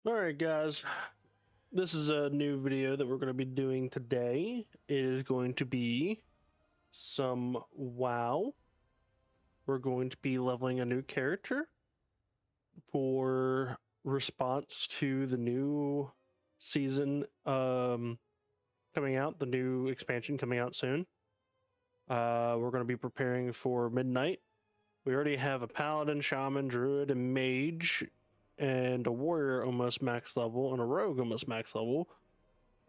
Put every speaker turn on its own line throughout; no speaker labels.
Alright guys, this is a new video that we're going to be doing today. It is going to be some WoW. We're going to be leveling a new character for response to the new season coming out, the new expansion coming out soon. We're going to be preparing for Midnight. We already have a paladin, shaman, druid, and mage, and a warrior almost max level, and a rogue almost max level.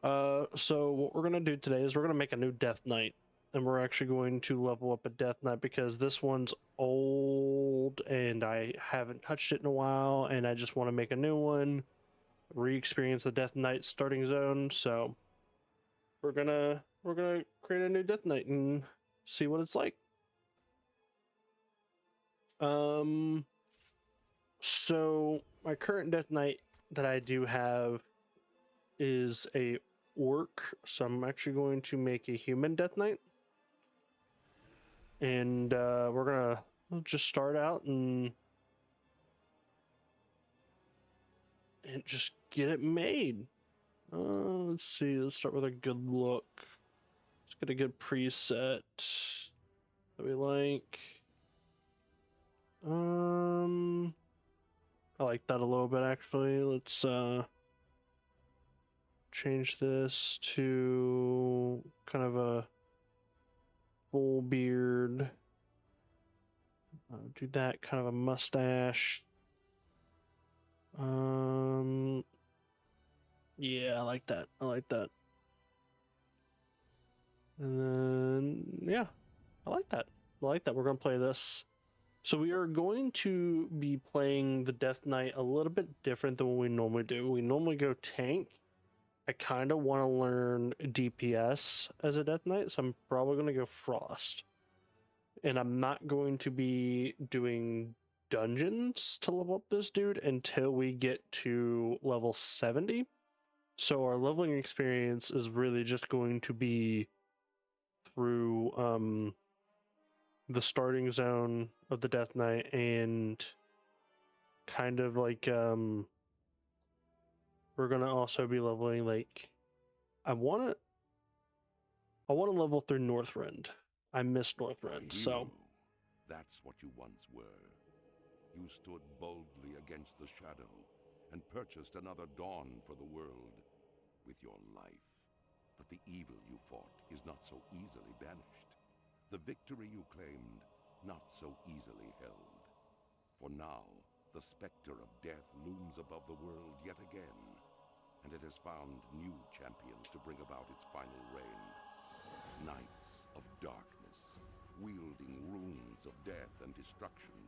So what we're going to do today is we're going to make a new Death Knight, and we're actually going to level up a Death Knight because this one's old and I haven't touched it in a while, and I just want to make a new one, re-experience the Death Knight starting zone. So we're gonna create a new Death Knight and see what it's like. So my current Death Knight that I do have is a orc, so I'm actually going to make a human Death Knight, and we'll just start out and just get it made. Let's see, let's start with a good look. Let's get a good preset that we like. I like that a little bit actually. Let's change this to kind of a full beard. Do that, kind of a mustache. Yeah, I like that. I like that. And then, yeah, I like that. I like that. We're going to play this. So we are going to be playing the Death Knight a little bit different than what we normally do. We normally go tank. I kind of want to learn DPS as a Death Knight, so I'm probably going to go Frost. And I'm not going to be doing dungeons to level up this dude until we get to level 70. So our leveling experience is really just going to be through the starting zone of the Death Knight, and kind of like we're gonna also be leveling, like, I want to level through Northrend. I miss Northrend, so
that's what you once were. You stood boldly against the shadow and purchased another dawn for the world with your life. But the evil you fought is not so easily banished. The victory you claimed, not so easily held. For now, the specter of death looms above the world yet again, and it has found new champions to bring about its final reign. Knights of darkness, wielding runes of death and destruction,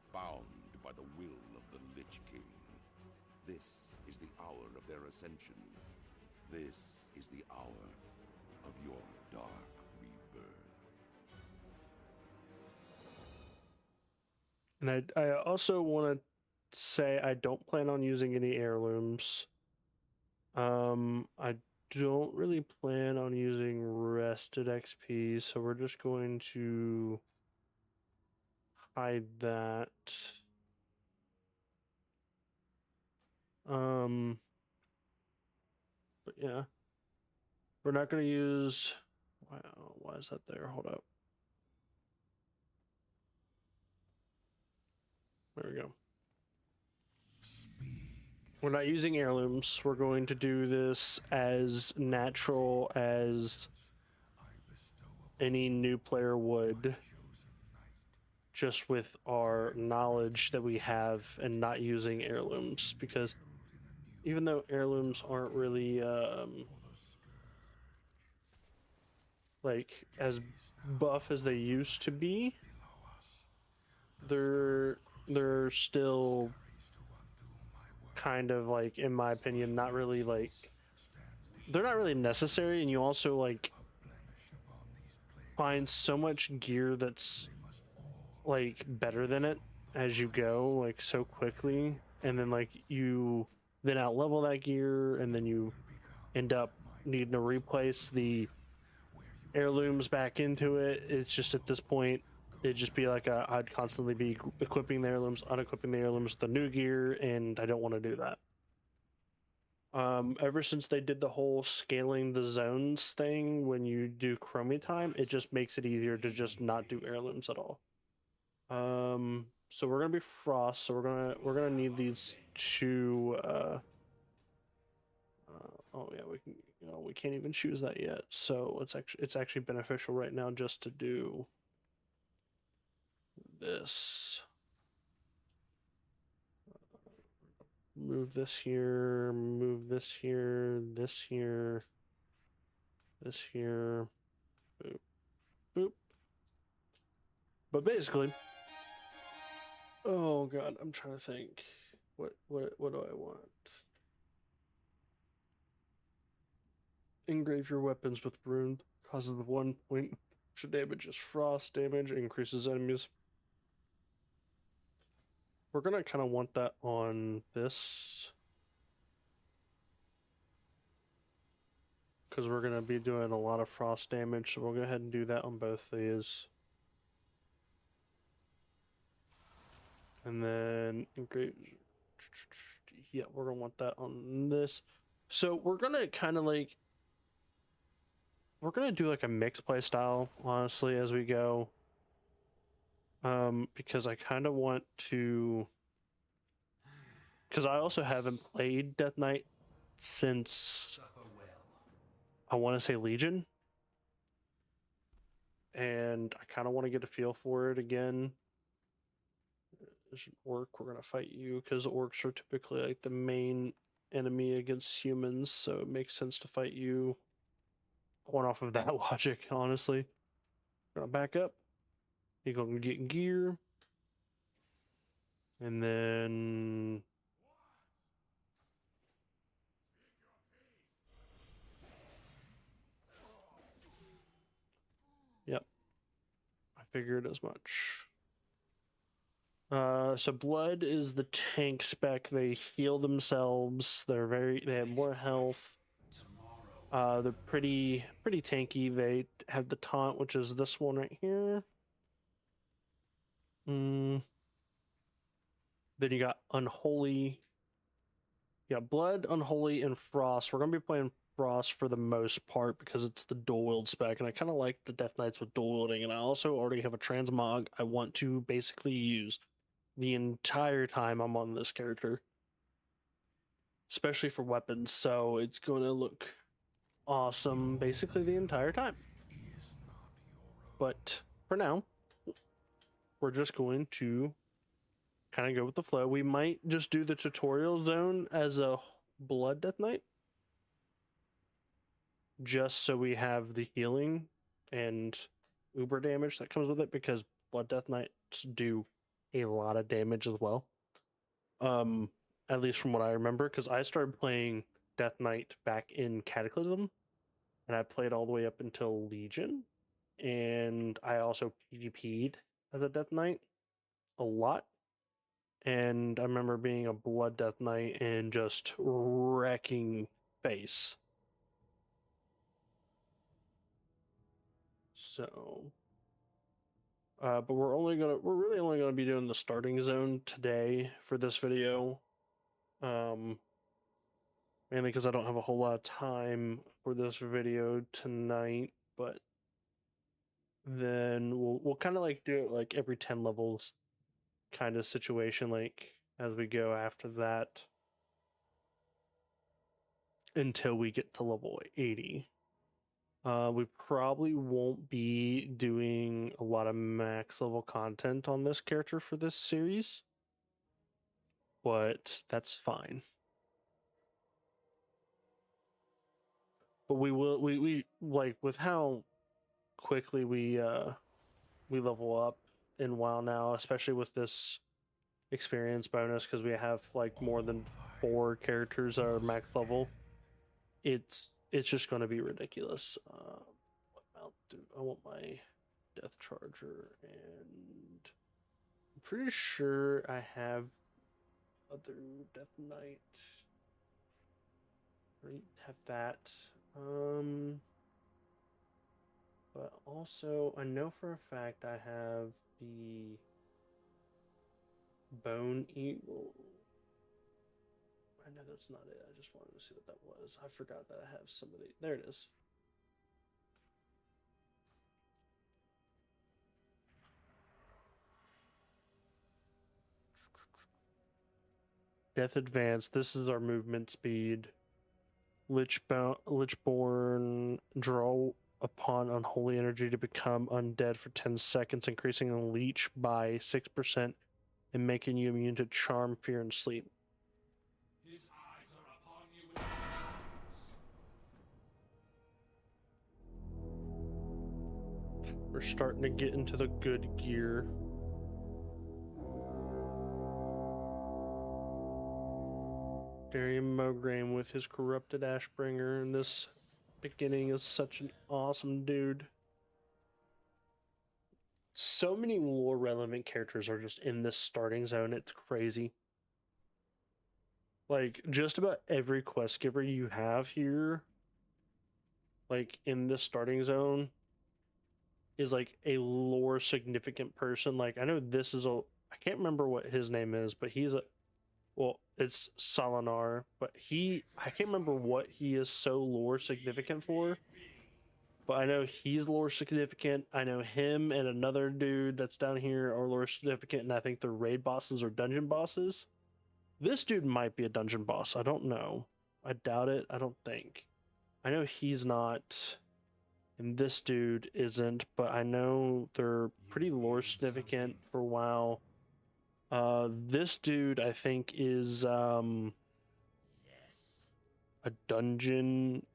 bound by the will of the Lich King. This is the hour of their ascension. This is the hour of your dark rebirth.
And I also want to say I don't plan on using any heirlooms. I don't really plan on using rested XP, so we're just going to hide that. But yeah, we're not going to use, wow, why is that there? Hold up. There we go. We're not using heirlooms. We're going to do this as natural as any new player would, just with our knowledge that we have and not using heirlooms, because even though heirlooms aren't really like as buff as they used to be, they're still kind of, like, in my opinion, not really, like, they're not really necessary. And you also, like, find so much gear that's, like, better than it as you go, like, so quickly, and then, like, you then out level that gear, and then you end up needing to replace the heirlooms back into it. It's just, at this point, it'd just be like I'd constantly be equipping the heirlooms, unequipping the heirlooms with the new gear, and I don't want to do that. Ever since they did the whole scaling the zones thing when you do chromie time, it just makes it easier to just not do heirlooms at all. So we're gonna be frost, so we're gonna need these two oh yeah, we can, you know, we can't even choose that yet. So it's actually beneficial right now just to do this. Move this here, move this here, this here, this here, boop, boop. But basically, oh god, I'm trying to think. What do I want? Engrave your weapons with rune. Causes 1 point extra damage as frost damage. Increases enemies. We're gonna kind of want that on this. Because we're gonna be doing a lot of frost damage, so we'll go ahead and do that on both these. And then engrave. Yeah, we're gonna want that on this. So we're gonna kind of like, we're gonna do like a mixed play style, honestly, as we go. Because I kind of want to, because I also haven't played Death Knight since I want to say Legion, and I kind of want to get a feel for it again. There's an orc. We're gonna fight you because orcs are typically like the main enemy against humans, so it makes sense to fight you. Going off of that logic, honestly. Gonna back up. You're gonna get gear, and then yep, I figured as much. So blood is the tank spec. They heal themselves. They have more health. They're pretty tanky. They have the taunt, which is this one right here. Then you got unholy. Yeah, blood, unholy, and frost. We're gonna be playing frost for the most part because it's the dual wield spec, and I kind of like the Death Knights with dual wielding. And I also already have a transmog I want to basically use the entire time I'm on this character, especially for weapons. So it's going to look awesome basically the entire time. But for now, we're just going to kind of go with the flow. We might just do the tutorial zone as a blood Death Knight, just so we have the healing and uber damage that comes with it, because blood Death Knights do a lot of damage as well. At least from what I remember, because I started playing Death Knight back in Cataclysm, and I played all the way up until Legion, and I also PvP'd as a Death Knight a lot. And I remember being a Blood Death Knight and just wrecking face. So, but we're really only gonna be doing the starting zone today for this video. Mainly because I don't have a whole lot of time for this video tonight, but then we'll kind of like do it like every 10 levels kind of situation, like as we go after that until we get to level 80. We probably won't be doing a lot of max level content on this character for this series, but that's fine. But we like, with how quickly we level up in WoW now, especially with this experience bonus, because we have like more than 4 characters that are max level. It's just going to be ridiculous. What mount do I want? My Death Charger, and I'm pretty sure I have other Death Knight. Right, have that. But also I know for a fact I have the Bone Eagle. I know that's not it. I just wanted to see what that was. I forgot that I have some of the. There it is. Death Advance. This is our movement speed. Lichborn, draw upon unholy energy to become undead for 10 seconds, increasing the leech by 6% and making you immune to charm, fear, and sleep.
His eyes are upon you.
We're starting to get into the good gear. Darian Mograine with his corrupted Ashbringer, and this beginning is such an awesome dude. So many lore relevant characters are just in this starting zone. It's crazy. Like, just about every quest giver you have here, like, in this starting zone, is like a lore significant person. Like, I know this is I can't remember what his name is, but he's a, well, it's Salinar, but I can't remember what he is so lore significant for, but I know he's lore significant. I know him and another dude that's down here are lore significant, and I think they're raid bosses or dungeon bosses. This dude might be a dungeon boss. I don't know. I doubt it. I don't think. I know he's not, and this dude isn't, but I know they're pretty lore significant for WoW. This dude I think is a dungeon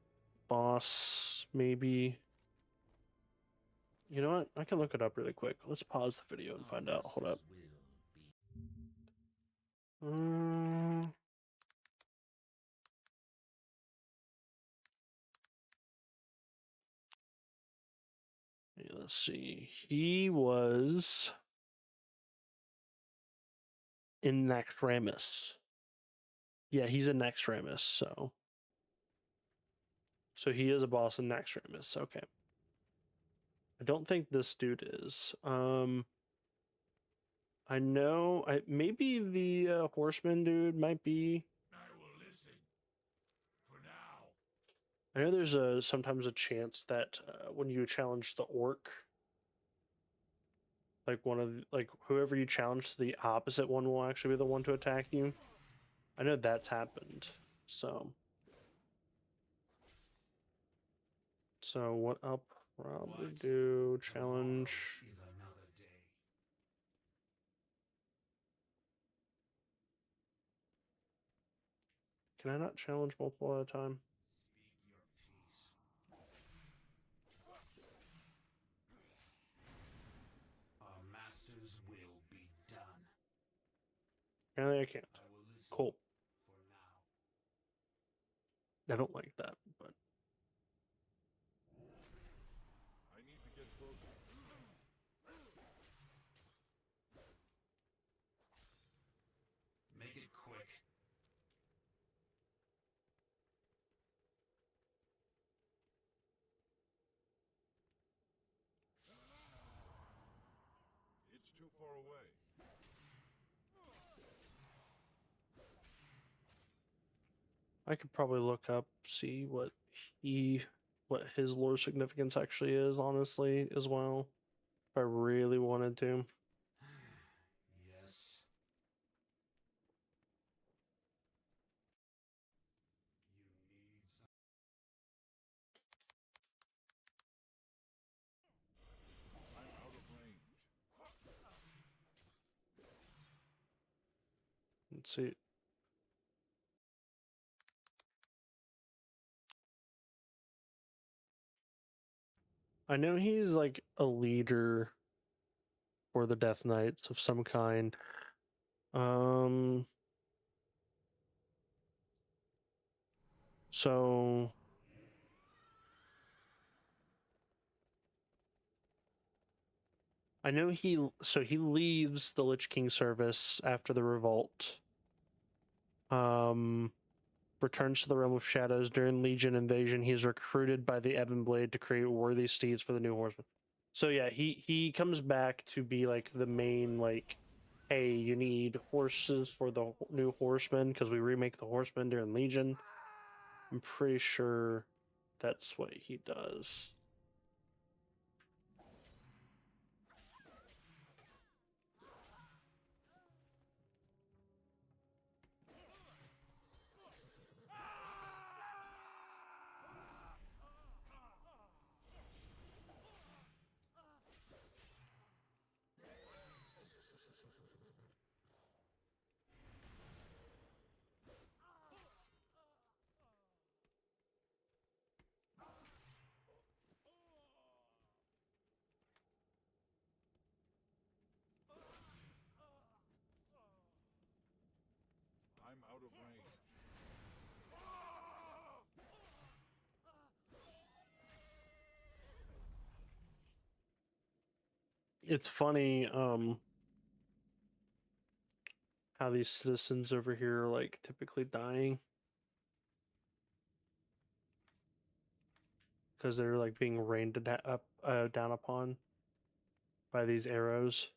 boss, maybe. You know what? I can look it up really quick. Let's pause the video and find out. Hold up. Let's see. He was in Naxxramas. Yeah, he's in Naxxramas, so he is a boss in Naxxramas. Okay. I don't think this dude is. I know. Maybe the horseman dude might be.
I will listen. For now.
I know there's sometimes a chance that when you challenge the orc, like whoever you challenge, the opposite one will actually be the one to attack you. I know that's happened. So what I'll probably do, challenge.
Is another day.
Can I not challenge multiple at a time?
Speak your peace. Our master's will be done.
Apparently I can't.
I will listen.
Cool.
For now.
I don't like that, but
I need to get closer. Make it quick. It's too far away.
I could probably look up, see what his lore significance actually is, honestly, as well, if I really wanted to.
Yes. You need some. I'm out of range.
Let's see. I know he's like a leader for the Death Knights of some kind. So I know he leaves the Lich King service after the revolt. Returns to the realm of shadows during Legion invasion. He's recruited by the Ebon Blade to create worthy steeds for the new horsemen. So yeah, he comes back to be like the main like hey, you need horses for the new horsemen because we remake the horsemen during Legion. I'm pretty sure that's what he does.
I'm out of range.
It's funny, how these citizens over here are like typically dying because they're like being rained down upon by these arrows.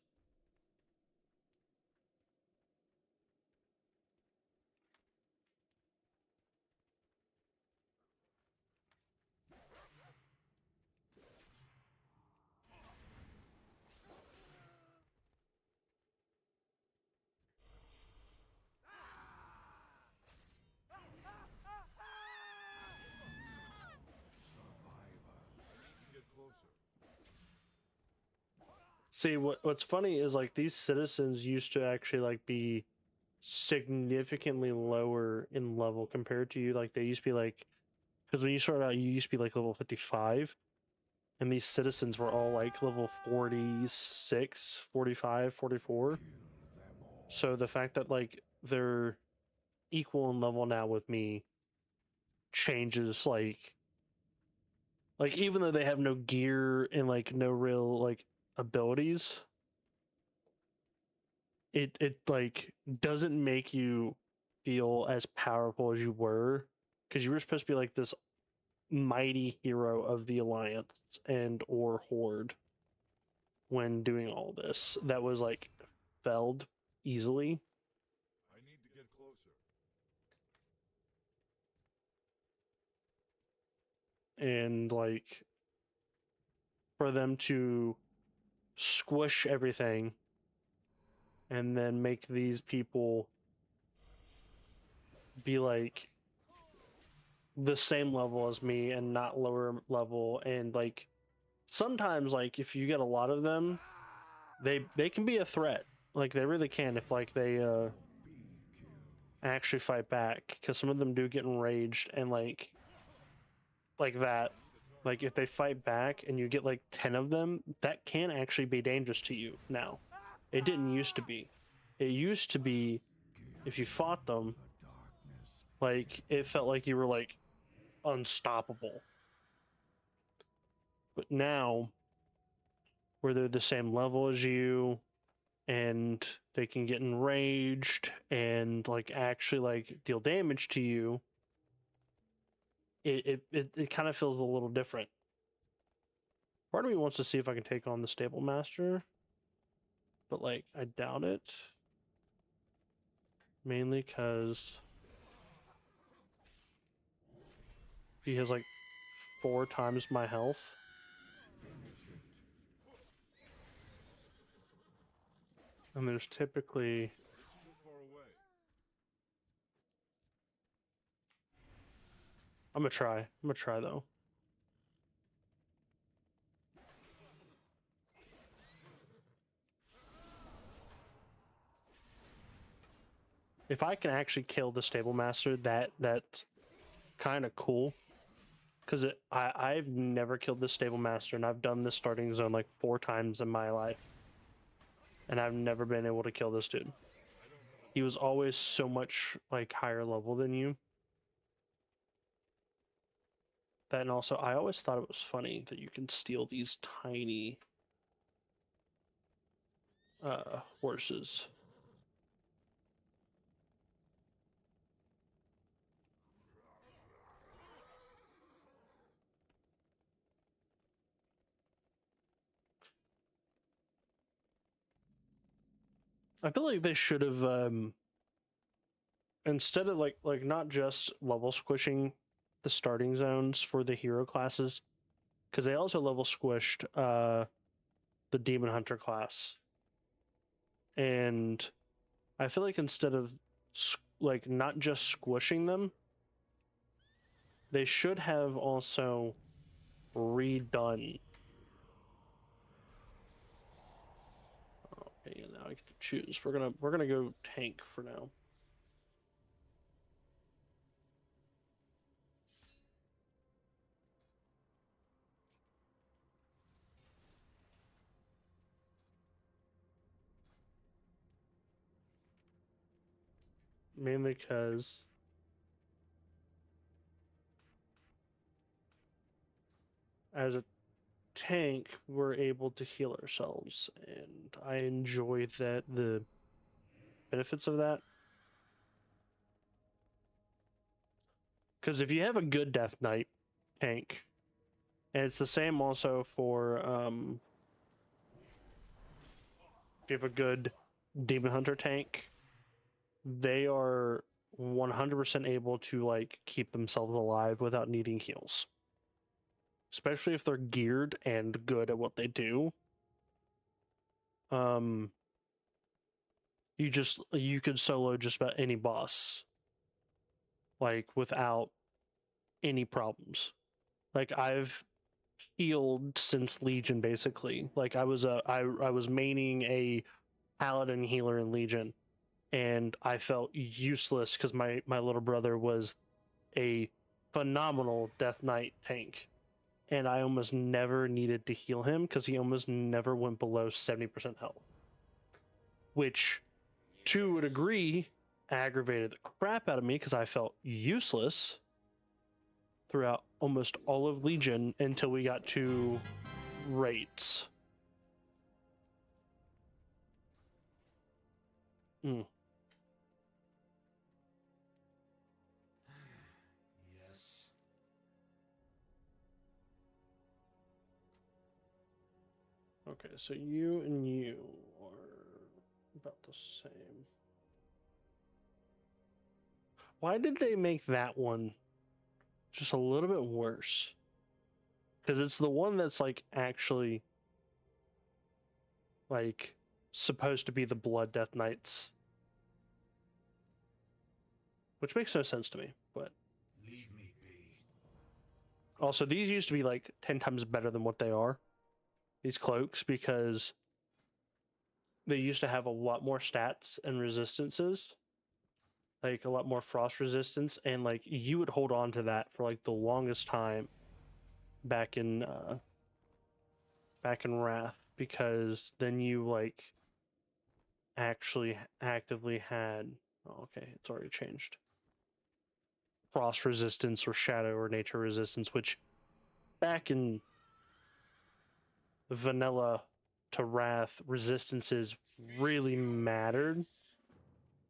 I need to get closer.
See, what's funny is like these citizens used to actually like be significantly lower in level compared to you. Like they used to be like, because when you started out, you used to be like level 55, and these citizens were all like level 46, 45, 44. So the fact that like they're equal in level now with me changes like even though they have no gear and like no real like abilities, it like doesn't make you feel as powerful as you were, because you were supposed to be like this mighty hero of the Alliance and or Horde when doing all this that was like felled easily.
I need to get closer.
And like for them to squish everything and then make these people be like the same level as me and not lower level, and like sometimes like if you get a lot of them, they can be a threat. Like they really can if like they actually fight back, because some of them do get enraged and like that. Like if they fight back and you get like 10 of them, that can actually be dangerous to you now. It didn't used to be. It used to be if you fought them, like it felt like you were like unstoppable. But now where they're the same level as you and they can get enraged and like actually like deal damage to you, it kind of feels a little different. Part of me wants to see if I can take on the Stable Master, but like I doubt it. Mainly because he has like 4 times my health. And there's typically...
It's too far away.
I'm gonna try though. If I can actually kill the Stable Master, that's kind of cool. Because I've never killed this Stable Master, and I've done this starting zone like 4 times in my life. And I've never been able to kill this dude. He was always so much like higher level than you. That, and also I always thought it was funny that you can steal these tiny horses. I feel like they should have instead of like not just level squishing the starting zones for the hero classes, because they also level squished the demon hunter class, and I feel like instead of like not just squishing them, they should have also redone. Okay, now I get to choose. We're gonna go tank for now. Mainly because as a tank, we're able to heal ourselves, and I enjoy the benefits of that. Because if you have a good Death Knight tank, and it's the same also for if you have a good Demon Hunter tank, they are 100% able to like keep themselves alive without needing heals. Especially if they're geared and good at what they do. Um, you could solo just about any boss, like without any problems. Like I've healed since Legion basically. Like I was maining a paladin healer in Legion, and I felt useless because my little brother was a phenomenal Death Knight tank, and I almost never needed to heal him because he almost never went below 70% health, which to a degree aggravated the crap out of me because I felt useless throughout almost all of Legion until we got to rates. Mm.
Yes.
Okay, so you and you are about the same. Why did they make that one just a little bit worse? Because it's the one that's like actually like supposed to be the Blood Death Knights, which makes no sense to me. But
Leave me be.
also, these used to be like 10 times better than what they are. These cloaks, because they used to have a lot more stats and resistances, like a lot more frost resistance, and like you would hold on to that for like the longest time back in Wrath, because then you like actually actively had, oh, okay, it's already changed, frost resistance or shadow or nature resistance, which back in vanilla to Wrath, resistances really mattered.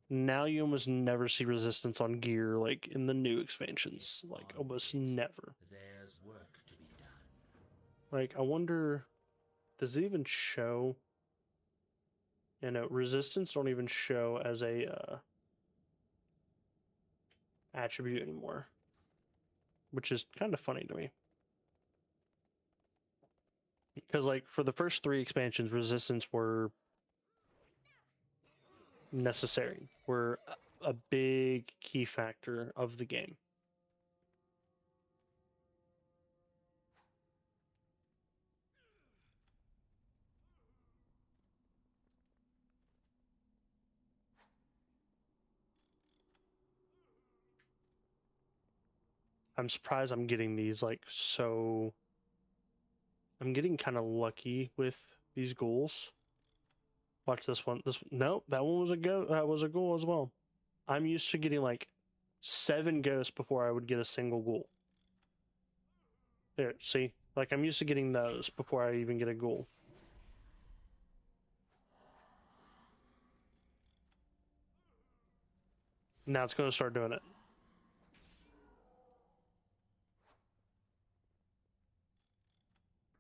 Now you almost never see resistance on gear like in the new expansions, like almost never.
There's work to be done.
Like I wonder, does it even show? You know, resistance don't even show as a attribute anymore, which is kind of funny to me. Because like for the first 3 expansions, resistance were necessary, were a big key factor of the game. I'm surprised I'm getting these like so. I'm getting kind of lucky with these ghouls. Watch this one. No, that one was a go. That was a ghoul as well. I'm used to getting like 7 ghosts before I would get a single ghoul. There, see, like I'm used to getting those before I even get a ghoul. Now it's going to start doing it.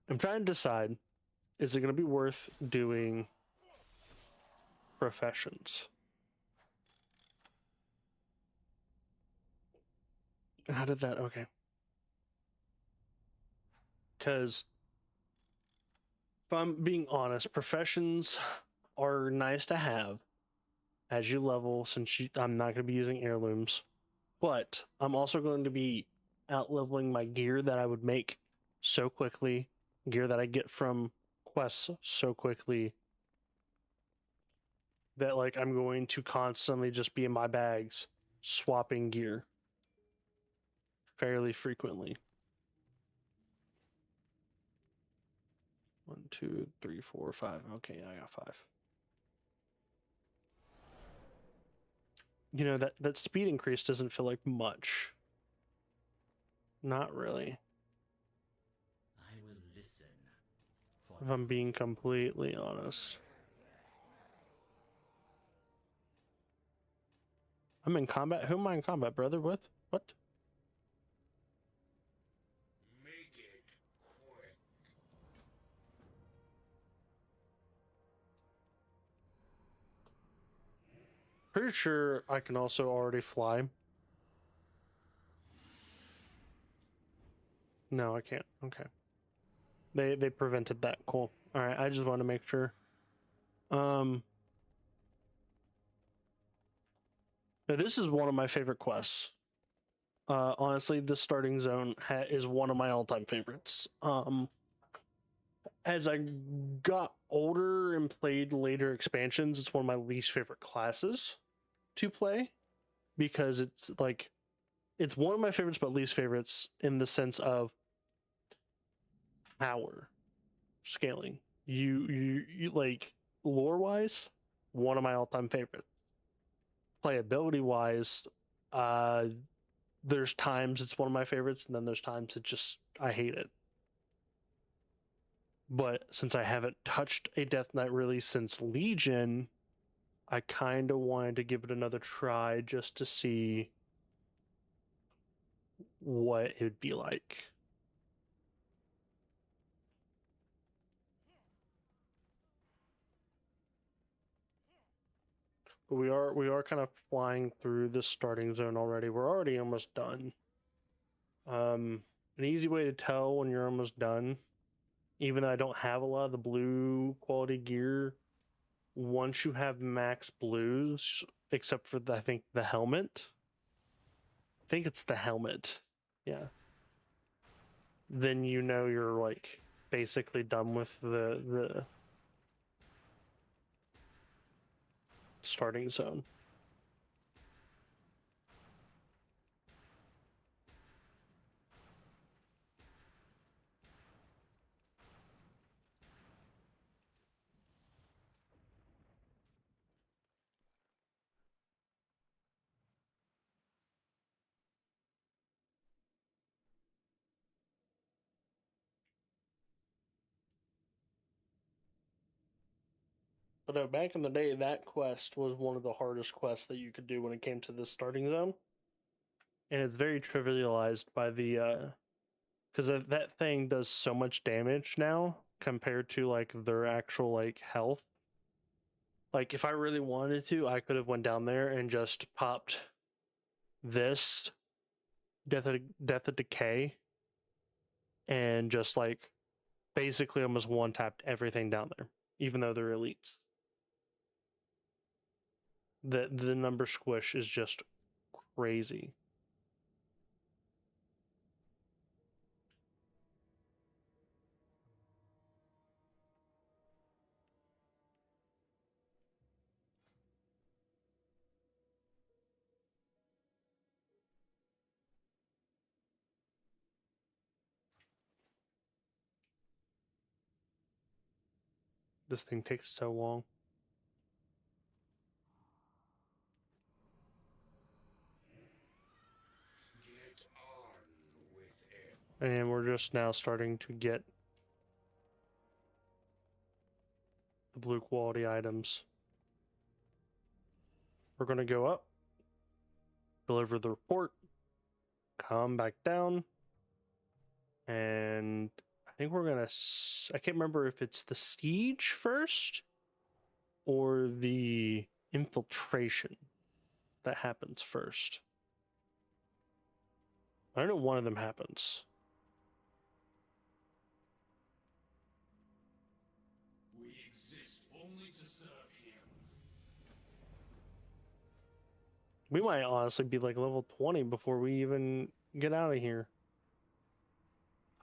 I'm trying to decide, is it going to be worth doing professions. How did that? Okay. Because if I'm being honest, professions are nice to have as you level, since I'm not going to be using heirlooms, but I'm also going to be out leveling my gear that I would make so quickly, gear that I get from quests so quickly, that like I'm going to constantly just be in my bags swapping gear fairly frequently. 1, 2, 3, 4, 5. Okay, I got 5. You know, that speed increase doesn't feel like much. Not really.
I will listen.
If I'm being completely honest. I'm in combat. Who am I in combat, brother? With? What?
Make it quick.
Pretty sure I can also already fly. No, I can't. Okay. They prevented that. Cool. All right. I just want to make sure. Now this is one of my favorite quests. Honestly, the starting zone is one of my all-time favorites. As I got older and played later expansions, it's one of my least favorite classes to play, because it's like, it's one of my favorites but least favorites in the sense of power scaling. You like, lore wise, one of my all-time favorites. Playability wise, there's times it's one of my favorites, and then there's times it just, I hate it. But since I haven't touched a Death Knight really since Legion, I kind of wanted to give it another try just to see what it would be like. But we are kind of flying through the starting zone already. We're already almost done. An easy way to tell when you're almost done, even though I don't have a lot of the blue quality gear, once you have max blues, except for I think the helmet. I think it's the helmet. Yeah. Then you know you're like basically done with the starting zone. But no, back in the day, that quest was one of the hardest quests that you could do when it came to this starting zone. And it's very trivialized by the because that thing does so much damage now compared to like their actual like health. Like if I really wanted to, I could have went down there and just popped this Death of Decay and just like basically almost one tapped everything down there, even though they're elites. The number squish is just crazy. This thing takes so long.
Get on with it.
And we're just now starting to get the blue quality items. We're going to go up, deliver the report, come back down, and I think we're going to, I can't remember if it's the siege first or the infiltration that happens first? I know one of them happens.
We exist only to serve him.
We might honestly be like level 20 before we even get out of here.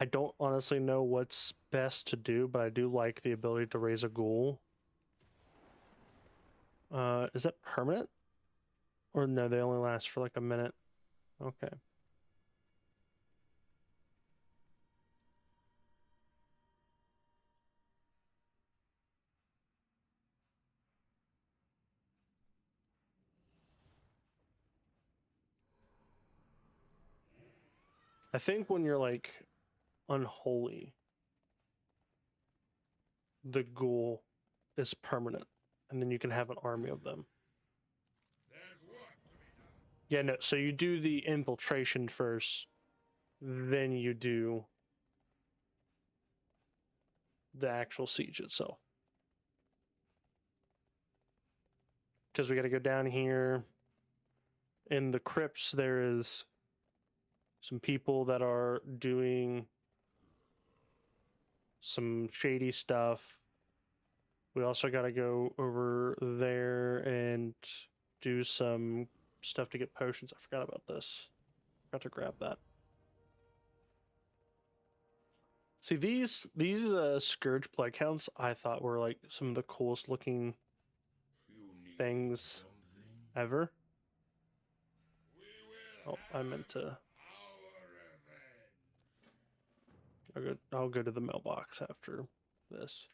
I don't honestly know what's best to do, but I do like the ability to raise a ghoul. Is that permanent? Or no, they only last for like a minute. Okay. I think when you're like unholy, the ghoul is permanent, and then you can have an army of them.
There's work to be done.
Yeah, no, so you do the infiltration first, then you do the actual siege itself. Because we got to go down here. In the crypts, there is some people that are doing some shady stuff. We also got to go over there and do some stuff to get potions. I forgot about this. Got to grab that. See, these Scourge Plague Hounds I thought were like some of the coolest looking
You need
things
something.
ever.
We will
Oh, I meant to.
our revenge.
I'll go to the mailbox after this.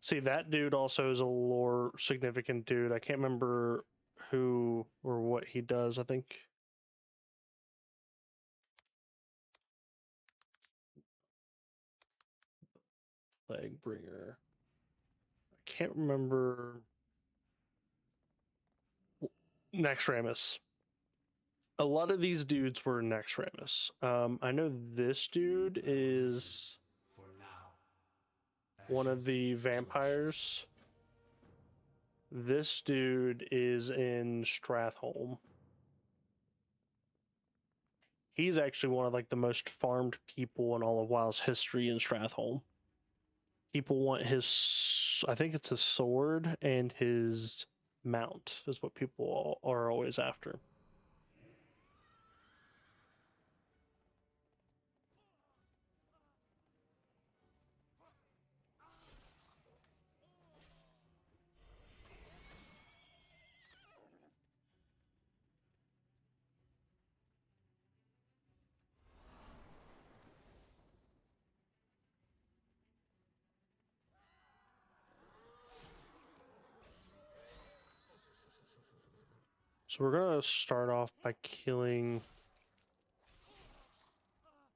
See, that dude also is a lore significant dude. I can't remember who or what he does. I think Plague Bringer. I can't remember. Nexramus. A lot of these dudes were Nexramus. I know this dude is
For now.
one of the vampires. This dude is in Stratholme. He's actually one of like the most farmed people in all of WoW's history in Stratholme. People want his, I think it's his sword and his mount is what people are always after. So we're gonna start off by killing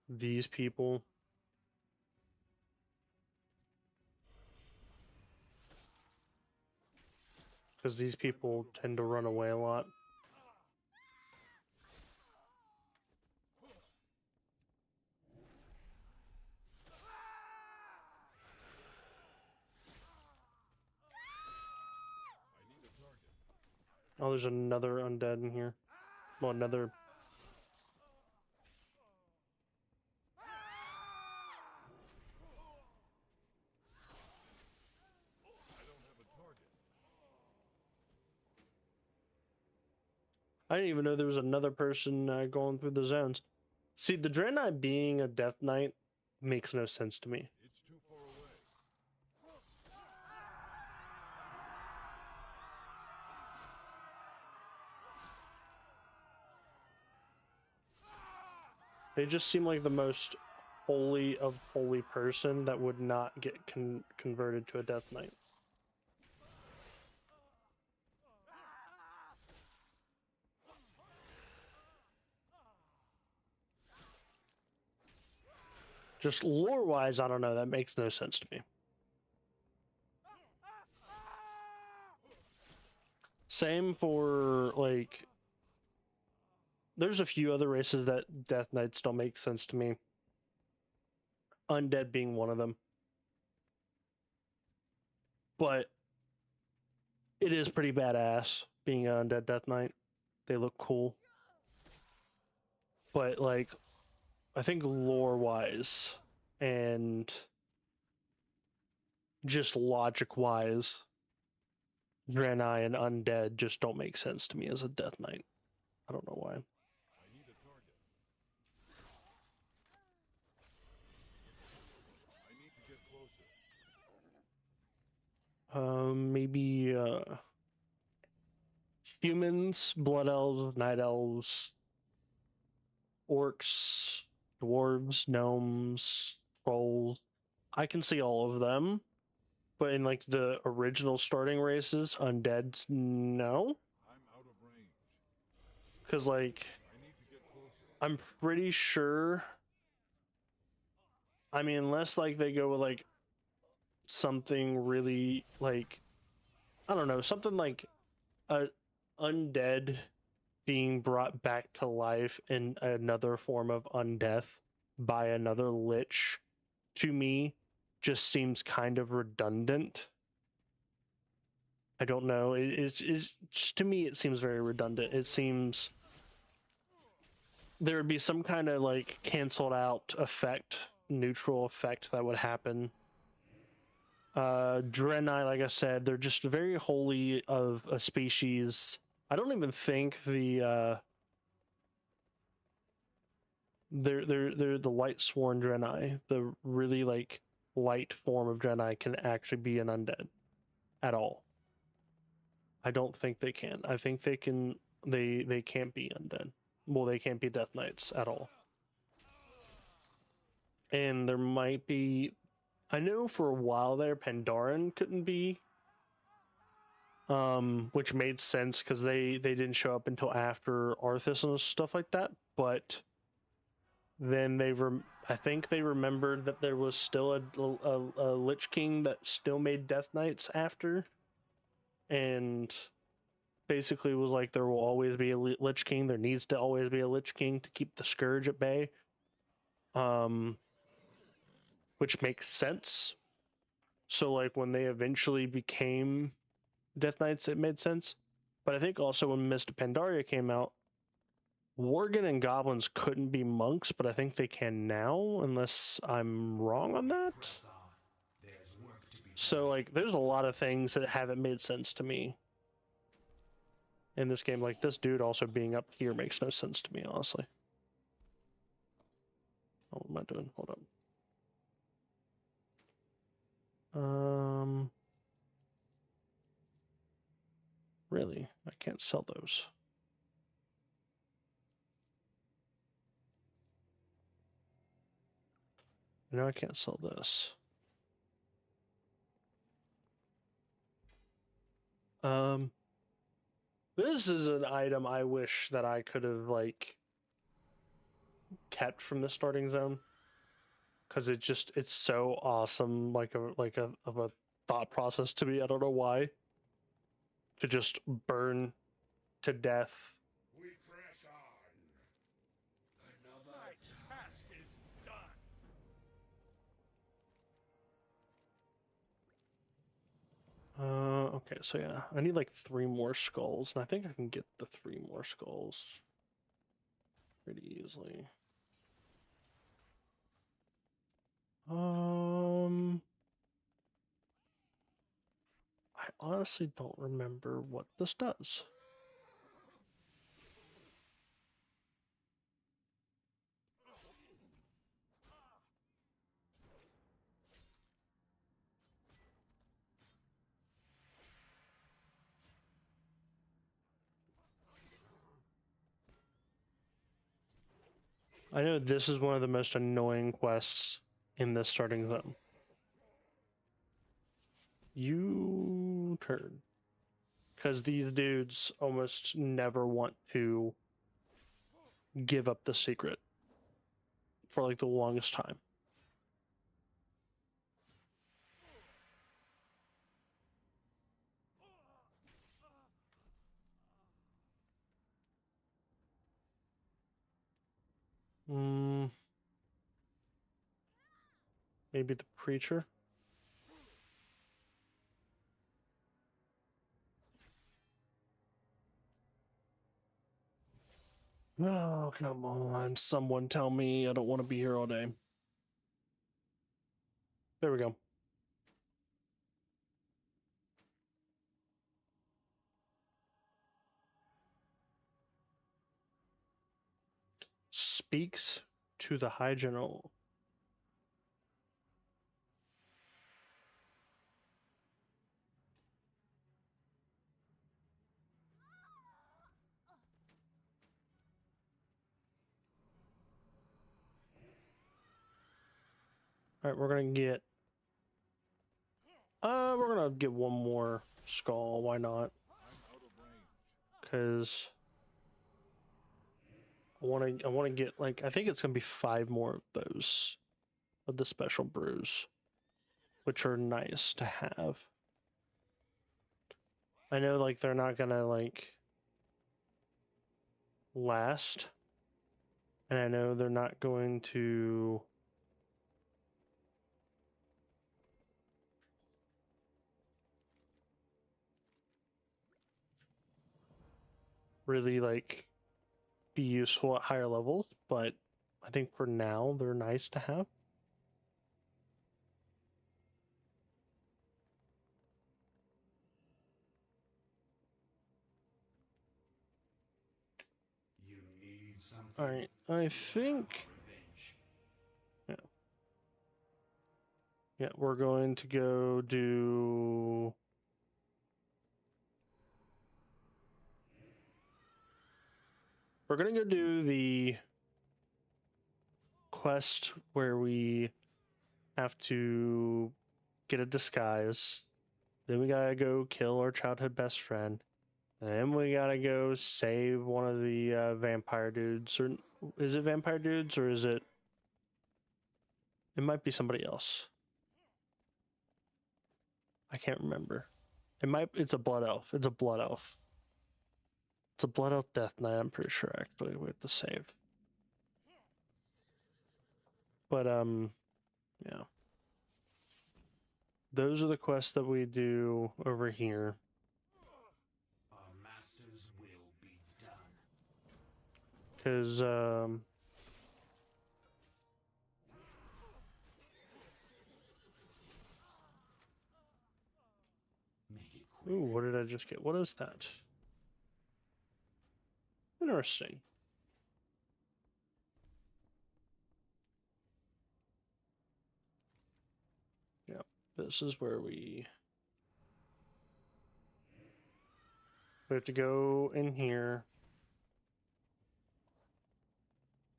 these people. Because these people tend to run away a lot. Oh, there's another undead in here. Well, another. I didn't even know there was another person going through the zones. See, the DeathKnight being a Death Knight makes no sense to me.
It's too far away.
They just seem like the most holy of holy person that would not get converted to a Death Knight. Just lore-wise, I don't know. That makes no sense to me. Same for, like... There's a few other races that Death Knights don't make sense to me. undead being one of them. But it is pretty badass being an undead Death Knight. They look cool. But like, I think lore-wise and just logic-wise, Draenei and undead just don't make sense to me as a Death Knight. I don't know why.
I need a target. I need to get closer.
Maybe humans, blood elves, night elves, orcs, dwarves, gnomes, trolls. I can see all of them, but in like the original starting races, undeads, no,
I'm out of range.
because like
I need to get closer.
I'm pretty sure. I mean, unless like they go with like something really like, I don't know, something like a undead being brought back to life in another form of undeath by another lich, to me just seems kind of redundant. I don't know. It's just, to me it seems very redundant. It seems there would be some kind of like canceled out effect, neutral effect that would happen. Draenei, like I said, they're just very wholly of a species. I don't even think the they're the light sworn Draenei, the really like light form of Draenei, can actually be an undead at all. I don't think they can. I think they can. They can't be undead. Well, they can't be Death Knights at all. And there might be. I know for a while there, Pandaren couldn't be. Which made sense because they didn't show up until after Arthas and stuff like that. But then I think they remembered that there was still a Lich King that still made Death Knights after, and basically was like, there will always be a Lich King. There needs to always be a Lich King to keep the Scourge at bay. Which makes sense. So like when they eventually became Death Knights, it made sense. But I think also when Mist of Pandaria came out, Worgen and goblins couldn't be monks, but I think they can now, unless I'm wrong on that. So like there's a lot of things that haven't made sense to me in this game. Like this dude also being up here makes no sense to me, honestly. Oh, what am I doing? Hold up. Really? I can't sell those. No, I can't sell this. This is an item I wish that I could have like kept from the starting zone, because it's so awesome, like of a thought process to me. I don't know why. To just burn to death.
We press on. Another task is done.
Okay, so yeah, I need like 3 more skulls, and I think I can get the 3 more skulls pretty easily. I honestly don't remember what this does. I know this is one of the most annoying quests in this starting zone. You turn. Because these dudes almost never want to give up the secret for like the longest time. Maybe the preacher. Oh, come on. Someone tell me I don't want to be here all day. There we go. Speaks to the High General. All right, we're gonna get one more skull. Why not? Because I want to get like I think it's gonna be 5 more of those of the special brews, which are nice to have. I know like they're not gonna like last, and I know they're not going to really like be useful at higher levels, but I think for now they're nice to have.
You need something.
All right, I think yeah, we're going to go do we're gonna go do the quest where we have to get a disguise. Then we gotta go kill our childhood best friend. And then we gotta go save one of the vampire dudes. Or is it vampire dudes or is it? It might be somebody else. I can't remember. It's a blood elf. It's a blood elf. It's a blood elf DeathKnight, I'm pretty sure actually we have to save. But yeah. Those are the quests that we do over here.
Our master's will be done.
Because
Make it quick.
ooh, what did I just get? What is that? Interesting. Yep, this is where we have to go in here.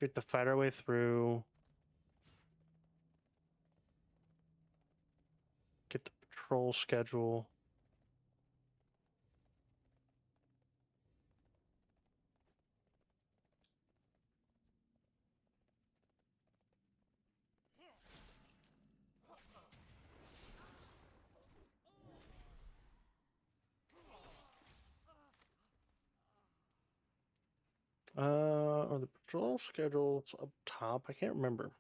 We have to fight our way through. Get the patrol schedule. Are the patrol schedules up top? I can't remember.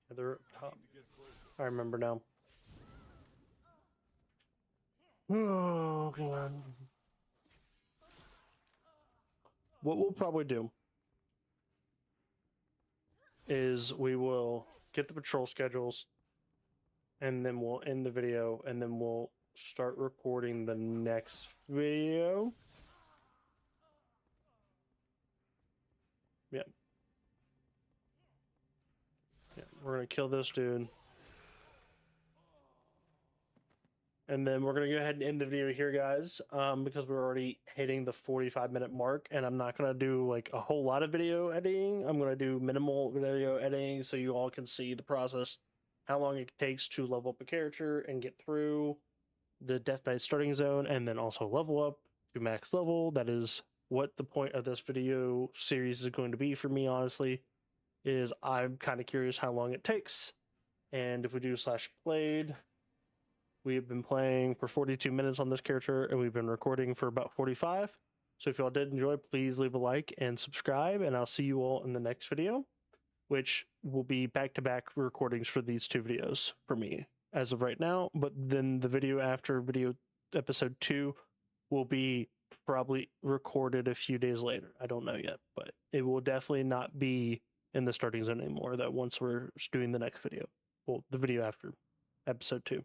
Yeah, they're up top. I remember now. Oh, God. What we'll probably do is we will get the patrol schedules and then we'll end the video and then we'll start recording the next video. Yeah. Yeah, we're gonna kill this dude. And then we're gonna go ahead and end the video here, guys, because we're already hitting the 45-minute mark, and I'm not gonna do like a whole lot of video editing. I'm gonna do minimal video editing so you all can see the process, how long it takes to level up a character and get through the Death Knight starting zone, and then also level up to max level. That is what the point of this video series is going to be for me, honestly, is I'm kind of curious how long it takes. And if we do /played, we have been playing for 42 minutes on this character, and we've been recording for about 45. So if y'all did enjoy, please leave a like and subscribe, and I'll see you all in the next video, which will be back-to-back recordings for these two videos for me as of right now. But then the video after video episode 2 will be probably recorded a few days later. I don't know yet, but it will definitely not be in the starting zone anymore. That once we're doing the next video, well, the video after episode 2.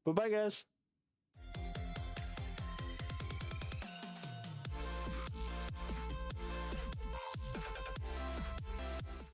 But bye, guys.